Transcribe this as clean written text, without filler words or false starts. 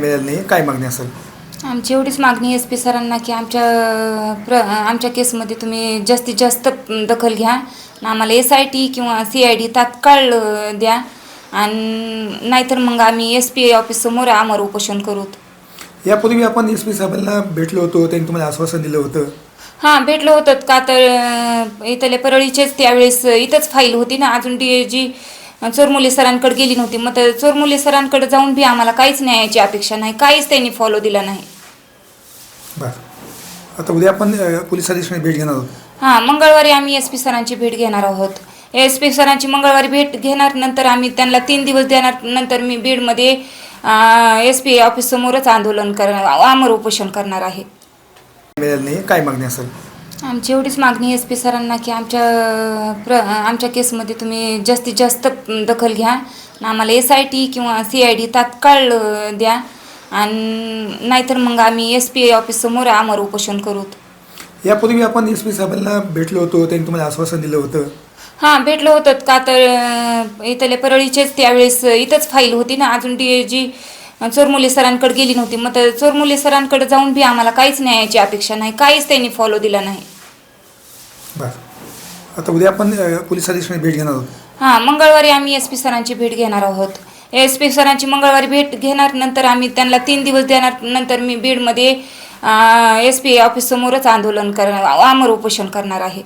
मिळालं नाही, काय मागणी असेल? आमची एवढीच मागणी एस पी सरांना की आमच्या केसमध्ये तुम्ही जास्तीत जास्त दखल घ्या आणि आम्हाला SIT किंवा CID तात्काळ द्या आणि नाहीतर मग आम्ही SP ऑफिससमोर आमरण उपोषण करू. यापूर्वी आपण SP साहेबांना भेटलो होतो, त्यांनी तुम्हाला आश्वासन दिलं होतं. हां, भेटलो होतं का तर इथले परळीचेच त्यावेळेस इथंच फाईल होती ना, अजून DG चोरमुले सरांकडे गेली नव्हती. मग तर चोरमुले सरांकडे जाऊन बी आम्हाला काहीच न्यायाची अपेक्षा नाही, काहीच त्यांनी फॉलो दिला नाही. बरं, आता उद्या आपण पोलीस अधीक्षकांची भेट घेणार आहोत. हां, मंगळवारी आम्ही SP सरांची भेट घेणार आहोत. SP सरांची मंगळवारी भेट घेणार, नंतर आम्ही त्यांना 3 दिवस देणार. नंतर मी बीडमध्ये SP ऑफिससमोरच आंदोलन करणार, आमरण उपोषण करणार आहे. मिळालं नाही, काय मागणी असेल? आमची एवढीच मागणी SP सरांना की आमच्या केसमध्ये तुम्ही जास्तीत जास्त दखल घ्या आणि आम्हाला SIT किंवा CID तात्काळ द्या आणि नाहीतर मग आम्ही SP ऑफिससमोर आमरण उपोषण करू. यापूर्वी आपण SP साहेबांना भेटलो होतो, त्यांनी तुम्हाला आश्वासन दिलं होतं. हां, भेटलो होतं का तर इथले परळीचेच त्यावेळेस इथंच फाईल होती ना, अजून DG चोरमुले सरांकडे गेली नव्हती. मग तर चोरमुले सरांकडे जाऊन बी आम्हाला काहीच न्यायाची अपेक्षा नाही, काहीच त्यांनी फॉलो दिला नाही. बरं, आता उद्या आपण पोलीस अधीक्षकांची भेट घेणार आहोत. हां, मंगळवारी आम्ही SP सरांची भेट घेणार आहोत. SP सरांची मंगळवारी भेट घेणार, नंतर आम्ही त्यांना 3 दिवस देणार. नंतर मी बीडमध्ये SP ऑफिससमोरच आंदोलन करणार, आमरण उपोषण करणार आहे.